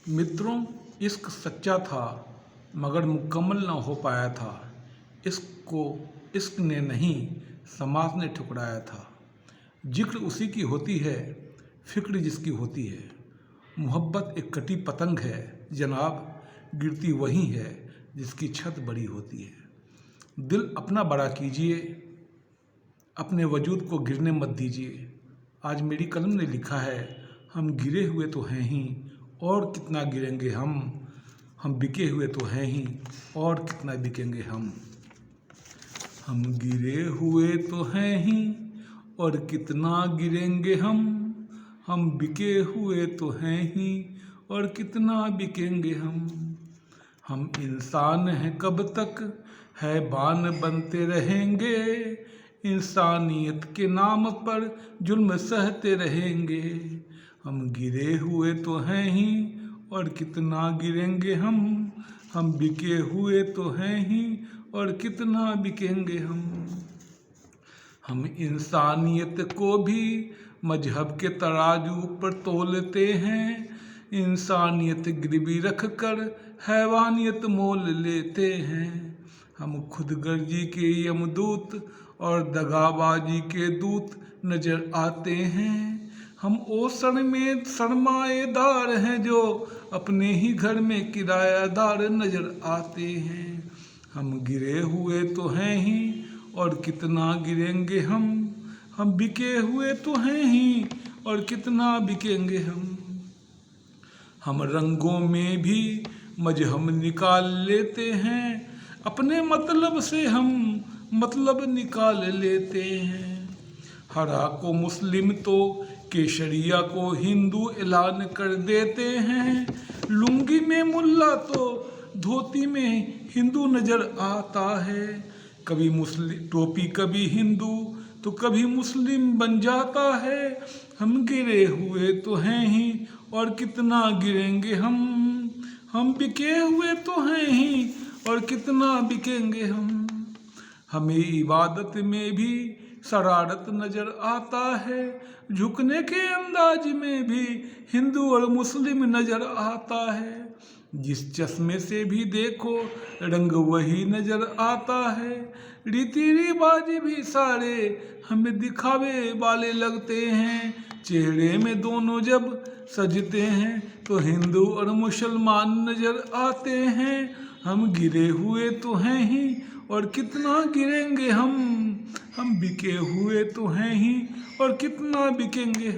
मित्रों, इश्क सच्चा था मगर मुकम्मल न हो पाया था। इश्क को इश्क ने नहीं, समाज ने ठुकराया था। जिक्र उसी की होती है, फिक्र जिसकी होती है। मोहब्बत एक कटी पतंग है जनाब, गिरती वही है जिसकी छत बड़ी होती है। दिल अपना बड़ा कीजिए, अपने वजूद को गिरने मत दीजिए। आज मेरी कलम ने लिखा है, हम गिरे हुए तो हैं ही, और कितना गिरेंगे हम बिके हुए तो हैं ही, और कितना बिकेंगे हम गिरे हुए तो हैं ही, और कितना गिरेंगे हम बिके हुए तो हैं ही, और कितना बिकेंगे हम इंसान हैं कब तक हैवान बनते रहेंगे, इंसानियत के नाम पर जुल्म सहते रहेंगे। हम गिरे हुए तो हैं ही, और कितना गिरेंगे हम बिके हुए तो हैं ही, और कितना बिकेंगे हम इंसानियत को भी मजहब के तराजू पर तोलते हैं, इंसानियत गिरवी रख कर हैवानियत मोल लेते हैं। हम खुदगर्जी के यमदूत और दगाबाजी के दूत नजर आते हैं। हम ओसड़ में सरमाएदार हैं जो अपने ही घर में किरायादार नजर आते हैं। हम गिरे हुए तो हैं ही, और कितना गिरेंगे हम बिके हुए तो हैं ही, और कितना बिकेंगे हम रंगों में भी मजहब निकाल लेते हैं, अपने मतलब से हम मतलब निकाल लेते हैं। हरा को मुस्लिम तो केशरिया को हिंदू ऐलान कर देते हैं, लुंगी में मुल्ला तो धोती में हिंदू नजर आता है। कभी मुस्लिम टोपी कभी हिंदू तो कभी मुस्लिम बन जाता है। हम गिरे हुए तो हैं ही, और कितना गिरेंगे हम बिके हुए तो हैं ही, और कितना बिकेंगे हमें इबादत में भी शरारत नजर आता है, झुकने के अंदाज में भी हिंदू और मुस्लिम नजर आता है। जिस चश्मे से भी देखो रंग वही नजर आता है, रीति रिवाज भी सारे हमें दिखावे वाले लगते हैं। चेहरे में दोनों जब सजते हैं तो हिंदू और मुसलमान नजर आते हैं। हम गिरे हुए तो हैं ही, और कितना गिरेंगे हम बिके हुए तो हैं ही, और कितना बिकेंगे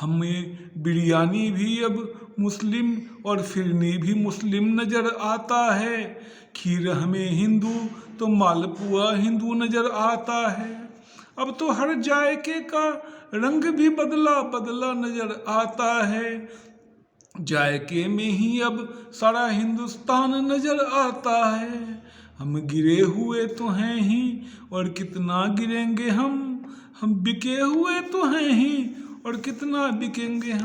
हमें बिरयानी भी अब मुस्लिम और फिरनी भी मुस्लिम नजर आता है। खीर हमें हिंदू तो मालपुआ हिंदू नजर आता है। अब तो हर जायके का रंग भी बदला बदला नजर आता है। जायके में ही अब सारा हिंदुस्तान नजर आता है। हम गिरे हुए तो हैं ही, और कितना गिरेंगे हम बिके हुए तो हैं ही, और कितना बिकेंगे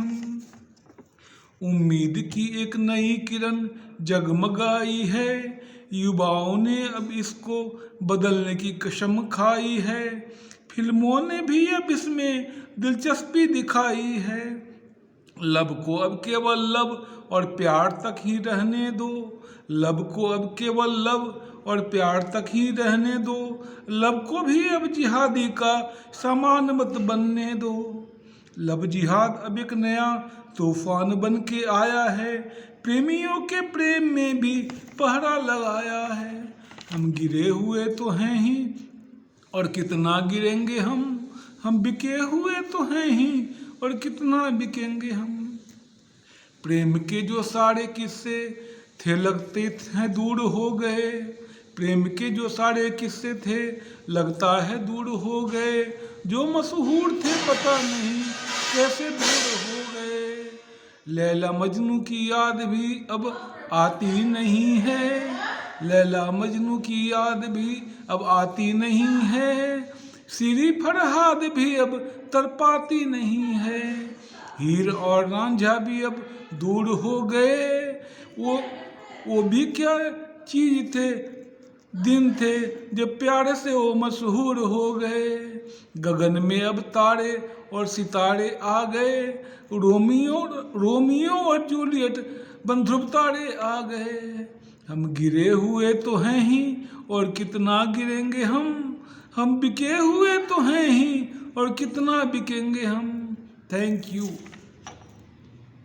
उम्मीद की एक नई किरण जगमगाई है, युवाओं ने अब इसको बदलने की कसम खाई है। फिल्मों ने भी अब इसमें दिलचस्पी दिखाई है। लब को अब केवल लब और प्यार तक ही रहने दो, लब को अब केवल लब और प्यार तक ही रहने दो। लब को भी अब जिहादी का सामान मत बनने दो। लब जिहाद अब एक नया तूफान बन के आया है, प्रेमियों के प्रेम में भी पहरा लगाया है। हम गिरे हुए तो हैं ही, और कितना गिरेंगे हम बिके हुए तो हैं ही, और कितना बिकेंगे प्रेम के जो सारे किस्से थे लगते हैं दूर हो गए, प्रेम के जो सारे किस्से थे लगता है दूर हो गए। जो मशहूर थे पता नहीं कैसे दूर हो गए। लैला मजनू की याद भी अब आती नहीं है, लैला मजनू की याद भी अब आती नहीं है। सीरी फरहाद भी अब तड़पाती नहीं है। हीर और रांझा भी अब दूर हो गए। वो भी क्या चीज थे, दिन थे जब प्यार से वो मशहूर हो गए। गगन में अब तारे और सितारे आ गए, रोमियो रोमियो और जूलियट बन ध्रुव तारे आ गए। हम गिरे हुए तो हैं ही और कितना गिरेंगे हम बिके हुए तो हैं ही और कितना बिकेंगे हम। Thank you.